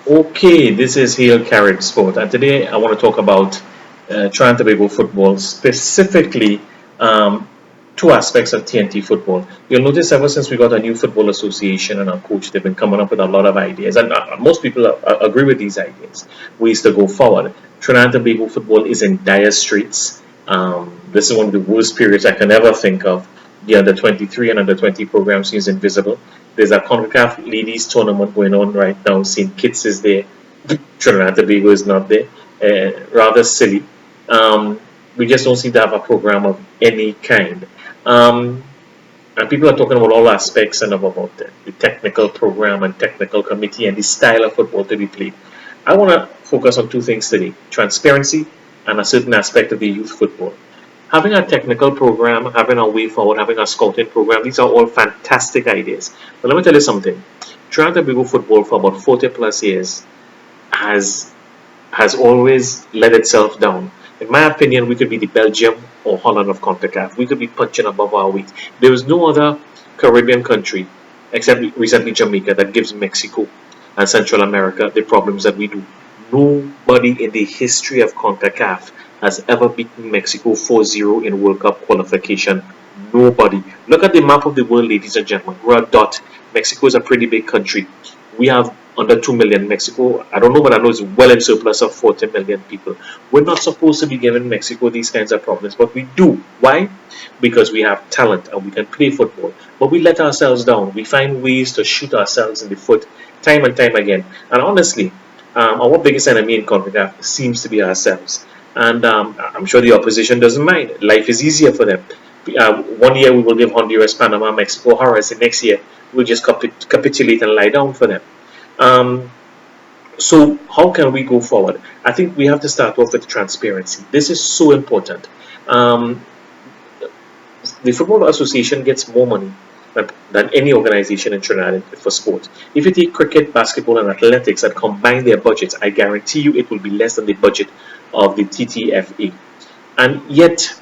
Okay, this is here Carib-Sport, and today I want to talk about Trinidad and Tobago football, specifically um, two aspects of TNT football. You'll notice ever since we got a new football association and our coach, they've been coming up with a lot of ideas, and most people agree with these ideas. Ways to go forward. Trinidad and Tobago football is in dire straits. This is one of the worst periods I can ever think of. The under 23 and under 20 program seems invisible. There's a CONCACAF ladies tournament going on right now. St. Kitts is there. Trinidad and Tobago is not there. Rather silly. We just don't seem to have a program of any kind. Um, and people are talking about all aspects and about the technical program and technical committee and the style of football to be played. I want to focus on two things today: transparency and a certain aspect of the youth football. Having a technical program, having a way forward, having a scouting program, these are all fantastic ideas. But let me tell you something. Trinidad and Tobago football for about 40 plus years has has always let itself down. In my opinion, we could be the Belgium or Holland of CONCACAF. We could be punching above our weight. There is no other Caribbean country, except recently Jamaica, that gives Mexico and Central America the problems that we do. Nobody in the history of CONCACAF has ever beaten Mexico 4-0 in World Cup qualification. Nobody. Look at the map of the world, ladies and gentlemen. We're a dot. Mexico is a pretty big country. We have under 2 million. Mexico, I don't know, but I know it's well in surplus of 40 million people. We're not supposed to be giving Mexico these kinds of problems, but we do. Why? Because we have talent and we can play football. But we let ourselves down. We find ways to shoot ourselves in the foot time and time again. And honestly, our biggest enemy in CONCACAF seems to be ourselves. And I'm sure the opposition doesn't mind. Life is easier for them. One year we will give Honduras, Panama, Mexico horrors. The next year we'll just capitulate and lie down for them. Um, so how can we go forward? I think we have to start off with transparency. This is so important. Um, the Football Association gets more money than any organization in Trinidad for sport. If you take cricket, basketball, and athletics and combine their budgets, I guarantee you it will be less than the budget of the TTFA. And yet,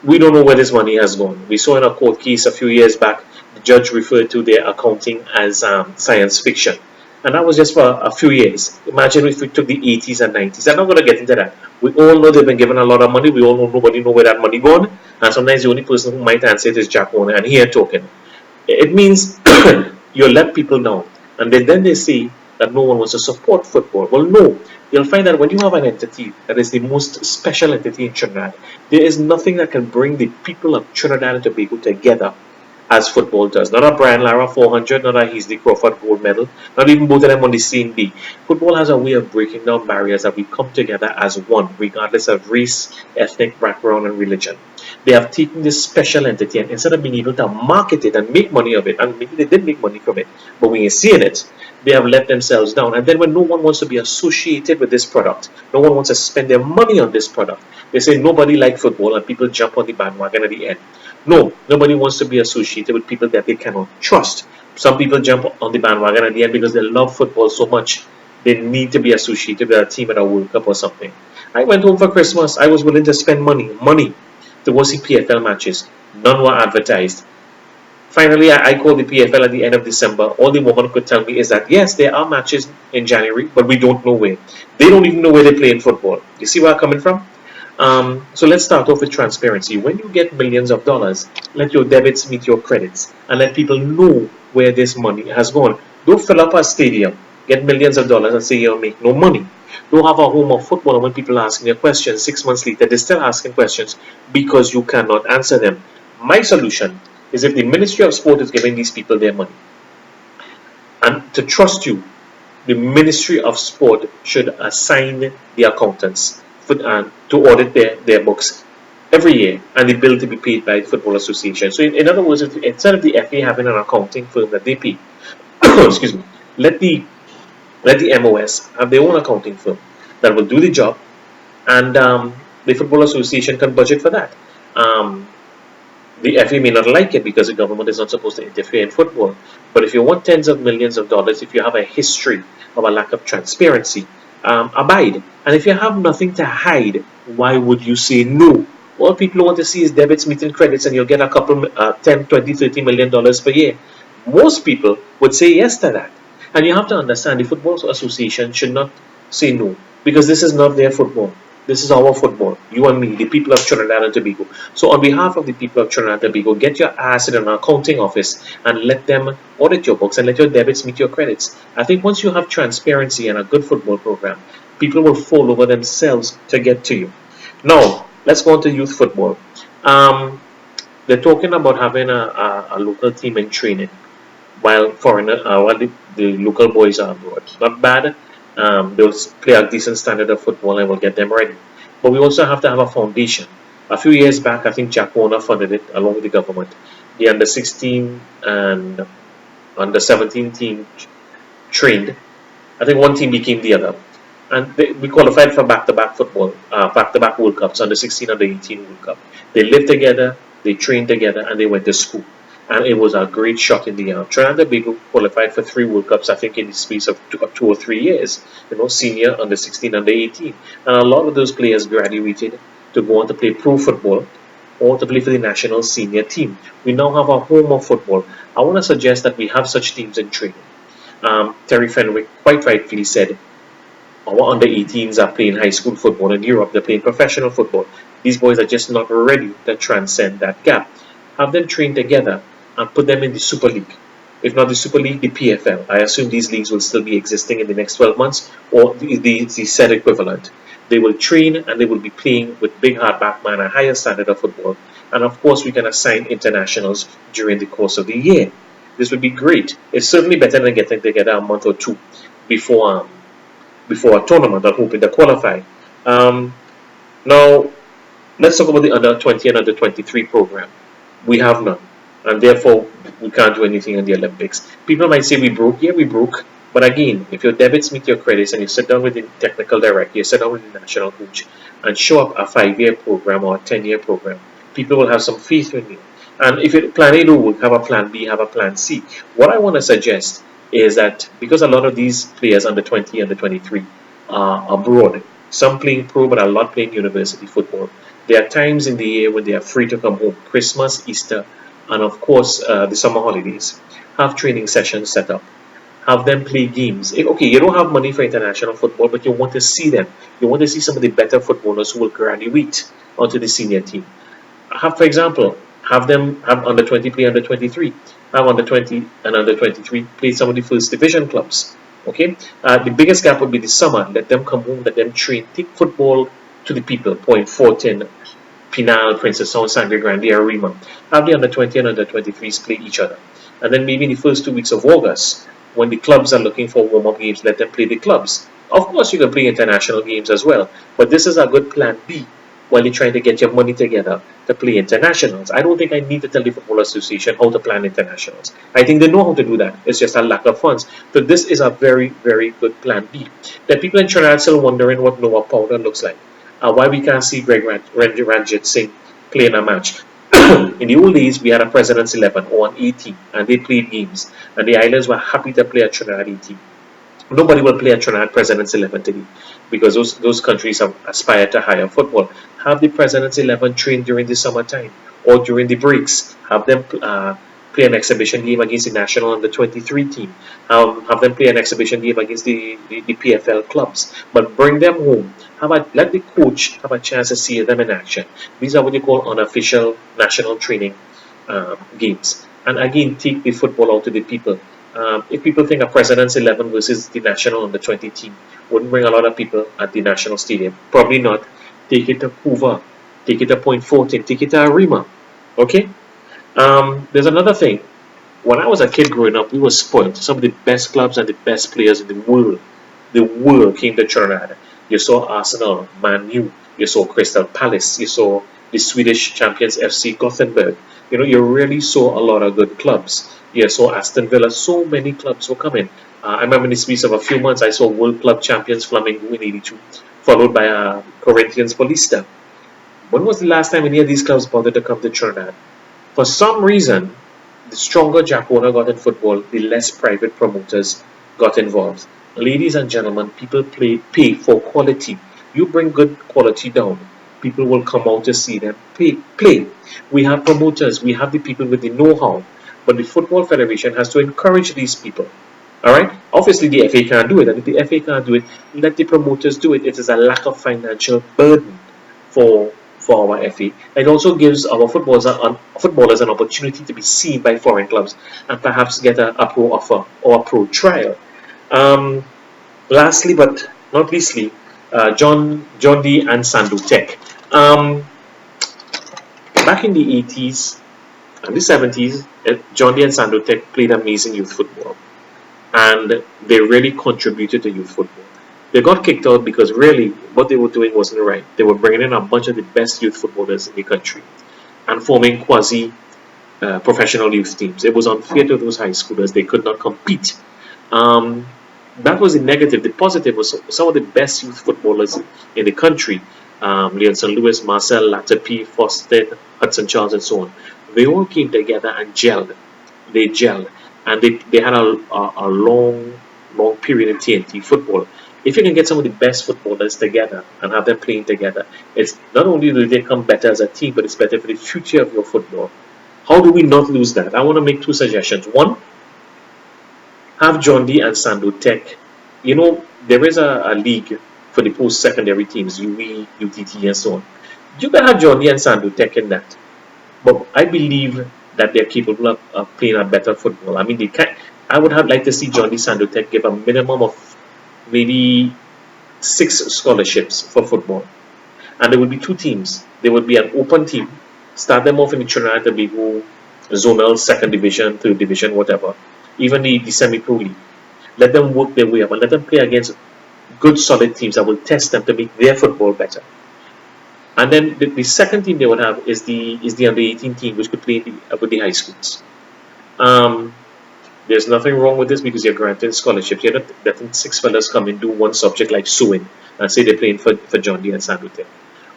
we don't know where this money has gone. We saw in a court case a few years back, the judge referred to their accounting as science fiction. And that was just for a few years. Imagine if we took the 80s and 90s. I'm not going to get into that. We all know they've been given a lot of money. We all know nobody know where that money gone. And sometimes the only person who might answer it is Jack Warner, and he ain't talking. It means you let people down. And then they say that no one wants to support football. Well, no. You'll find that when you have an entity that is the most special entity in Trinidad, there is nothing that can bring the people of Trinidad and Tobago together as football does. Not a Brian Lara 400, not a Heasley Crawford gold medal, not even both of them on the same day. Football has a way of breaking down barriers that we come together as one, regardless of race, ethnic background, and religion. They have taken this special entity and instead of being able to market it and make money of it, and maybe they did make money from it, but we ain't seeing it, they have let themselves down. And then when no one wants to be associated with this product, no one wants to spend their money on this product, they say nobody likes football and people jump on the bandwagon at the end. No, nobody wants to be associated with people that they cannot trust. Some people jump on the bandwagon at the end because they love football so much they need to be associated with a team at a World Cup or something. I went home for Christmas. I was willing to spend money to go see PFL matches. None were advertised. Finally, I called the PFL at the end of December. All the woman could tell me is that yes, there are matches in January, but we don't know where. They don't even know where they play in football. You see where I'm coming from? So let's start off with transparency. When you get millions of dollars, let your debits meet your credits and let people know where this money has gone. Don't fill up a stadium, get millions of dollars and say you'll make no money. Don't have a home of football and when people are asking you questions 6 months later, they're still asking questions because you cannot answer them. My solution is if the Ministry of Sport is giving these people their money and to trust you, the Ministry of Sport should assign the accountants to audit their books every year and the bill to be paid by the Football Association. So, in other words, instead of the FA having an accounting firm that they pay, excuse me, let the MOS have their own accounting firm that will do the job, and the Football Association can budget for that. Um, the FA may not like it because the government is not supposed to interfere in football. But if you want tens of millions of dollars, if you have a history of a lack of transparency, abide. And if you have nothing to hide, why would you say no? All people want to see is debits meeting credits and you'll get a couple 10, 20, $30 million per year. Most people would say yes to that. And you have to understand the Football Association should not say no, because this is not their football. This is our football. You and me, the people of Trinidad and Tobago. So on behalf of the people of Trinidad and Tobago, get your ass in an accounting office and let them audit your books and let your debits meet your credits. I think once you have transparency and a good football program, people will fall over themselves to get to you. Now, let's go on to youth football. Um, they're talking about having a local team in training while the local boys are abroad. Not bad. They'll play a decent standard of football and we'll get them ready. But we also have to have a foundation. A few years back, I think Jack Warner funded it along with the government. The under 16 and under 17 team trained. I think one team became the other. And we qualified for back-to-back football, back-to-back World Cups, under 16, under 18 World Cup. They lived together, they trained together, and they went to school. And it was a great shot in the arm. Trinidad and Tobago qualified for 3 World Cups, I think, in the space of 2 or 3 years. Senior, under 16, under 18. And a lot of those players graduated to go on to play pro football or to play for the national senior team. We now have a home of football. I want to suggest that we have such teams in training. Terry Fenwick quite rightfully said, our under 18s are playing high school football in Europe, they're playing professional football. These boys are just not ready to transcend that gap. Have them train together and put them in the Super League. If not the Super League, the PFL. I assume these leagues will still be existing in the next 12 months, or the said equivalent. They will train and they will be playing with big hardback man, a higher standard of football. And of course, we can assign internationals during the course of the year. This would be great. It's certainly better than getting together a month or two before a tournament and hoping to qualify. Now, let's talk about the under 20 and under 23 program. We have none, and therefore we can't do anything in the Olympics. People might say we broke. Yeah, we broke. But again, if your debits meet your credits and you sit down with the technical director, you sit down with the national coach, and show up a 5-year program or a 10-year program, people will have some faith in you. And if your plan A don't work, have a plan B, have a plan C. What I want to suggest is that because a lot of these players under 20, under 23 are abroad, some playing pro but a lot playing university football, there are times in the year when they are free to come home, Christmas, Easter, and of course the summer holidays. Have training sessions set up. Have them play games. Okay, you don't have money for international football, but you want to see them. You want to see some of the better footballers who will graduate onto the senior team. For example, have them have under 20 play under 23. Have under 20 and under 23 play some of the first division clubs. Okay, the biggest gap would be the summer. Let them come home, let them train, take football to the people. Point Fortin, Pinal, Princess Sound, Sangre Grande, Arima. Have the under 20 and under 23s play each other. And then maybe in the first 2 weeks of August, when the clubs are looking for warm-up games, let them play the clubs. Of course, you can play international games as well. But this is a good plan B while you're trying to get your money together to play internationals. I don't think I need to tell the Football Association how to plan internationals. I think they know how to do that. It's just a lack of funds. So this is a very, very good plan B. There are people in Trinidad still wondering what Noah Powder looks like. Why we can't see Greg Ranjit Singh play in a match. In the old days, we had a President's 11 or an A team, and they played games. And the Islands were happy to play a Trinidad A team. Nobody will play a Trinidad President's 11 today because those countries have aspired to higher football. Have the President's 11 train during the summertime or during the breaks. Have them play an exhibition game against the national under 23 team. Have them play an exhibition game against the PFL clubs. But bring them home. Let the coach have a chance to see them in action. These are what you call unofficial national training games. And again, take the football out to the people. If people think a President's 11 versus the national under 20 team wouldn't bring a lot of people at the national stadium, probably not. Take it to Hoover, take it to Point Fortin, take it to Arima. Okay? There's another thing. When I was a kid growing up, we were spoiled. Some of the best clubs and the best players in the world came to Trinidad. You saw Arsenal, Man U, you saw Crystal Palace, you saw the Swedish champions FC Gothenburg. You really saw a lot of good clubs. You saw Aston Villa, so many clubs were coming. I remember in the space of a few months, I saw World Club champions Flamengo in '82, followed by Corinthians Paulista. When was the last time any of these clubs bothered to come to Trinidad? For some reason, the stronger Jack Warner got in football, the less private promoters got involved. Ladies and gentlemen, people pay for quality. You bring good quality down, people will come out to see them play. We have promoters, we have the people with the know-how, but the Football Federation has to encourage these people. All right, Obviously, the FA can't do it, and if the FA can't do it, let the promoters do it. It is a lack of financial burden for our FA. It also gives our footballers an opportunity to be seen by foreign clubs and perhaps get a pro offer or a pro trial. Um, Lastly, but not leastly, John D and Sandu Tech. Um, Back in the 80s and the 70s, John D and Sandu Tech played amazing youth football, and they really contributed to youth football. They got kicked out because really what they were doing wasn't right. They were bringing in a bunch of the best youth footballers in the country and forming quasi professional youth teams. It was unfair to those high schoolers. They could not compete. Um, that was the negative. The positive was some of the best youth footballers in the country. Leon St. Louis, Marcel, Latapi, Foster, Hudson Charles, and so on. They all came together and gelled. They gelled. And they had a long period in TNT football. If you can get some of the best footballers together and have them playing together, it's not only do they come better as a team, but it's better for the future of your football. How do we not lose that? I want to make two suggestions. One, have John D and Sandu Tech. There is a league for the post-secondary teams, UE, UTT, and so on. You can have John D and Sandu Tech in that. But I believe that they're capable of playing a better football. I mean, I would have liked to see John D. Sandu Tech give a minimum of maybe 6 scholarships for football. And there would be 2 teams. There would be an open team. Start them off in the Trinidad and Tobago zonal, second division, third division, whatever. Even the semi-pro league. Let them work their way up and let them play against good, solid teams that will test them to make their football better. And then the second team they would have is the under 18 team, which could play with the high schools. Um, there's nothing wrong with this because you're granting scholarships. You're not letting 6 fellas come and do one subject like sewing and say they're playing for John D and Sandu Tech.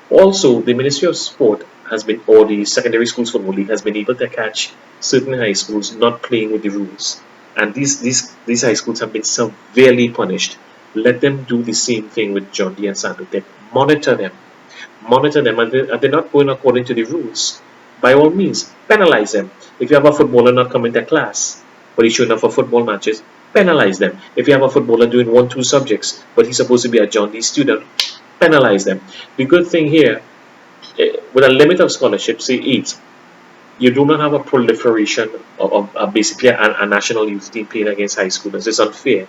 Also, the Ministry of Sport has been, or the Secondary Schools Football League has been able to catch certain high schools not playing with the rules. And these high schools have been severely punished. Let them do the same thing with John D and Sandu Tech. Monitor them, and they're not going according to the rules. By all means, penalize them. If you have a footballer not coming to class, but he's showing up for football matches, penalize them. If you have a footballer doing 1-2 subjects, but he's supposed to be a John D student, penalize them. The good thing here, with a limit of scholarships, say 8, you do not have a proliferation of basically a national youth team playing against high schoolers. It's unfair.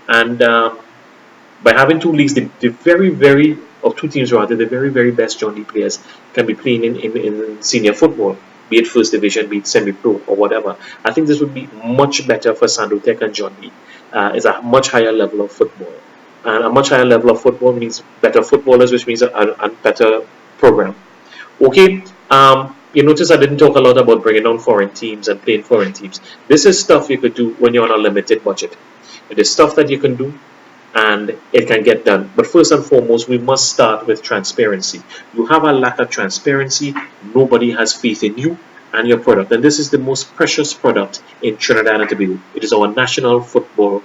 And by having 2 leagues, the very, very, or 2 teams rather, the very, very best John D players can be playing in senior football, be it first division, be it semi-pro, or whatever. I think this would be much better for Sandu Tech and John D. It's a much higher level of football. And a much higher level of football means better footballers, which means a better program. Okay, you notice I didn't talk a lot about bringing on foreign teams and playing foreign teams. This is stuff you could do when you're on a limited budget. It is stuff that you can do and it can get done. But first and foremost, we must start with transparency. You have a lack of transparency, nobody has faith in you and your product. And this is the most precious product in Trinidad and Tobago. It is our national football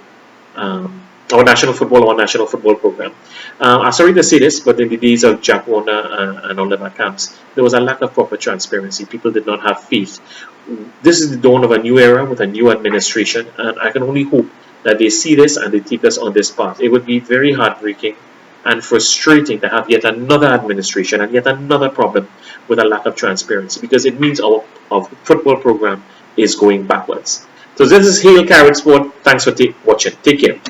our national football program. I'm sorry to say this, but in the days of Jack Warner and Oliver Camps, there was a lack of proper transparency. People did not have faith. This is the dawn of a new era with a new administration, and I can only hope that they see this and they take us on this path. It would be very heartbreaking and frustrating to have yet another administration and yet another problem with a lack of transparency, because it means our football program is going backwards. So this is Hail Carib-Sport. Thanks for watching. Take care.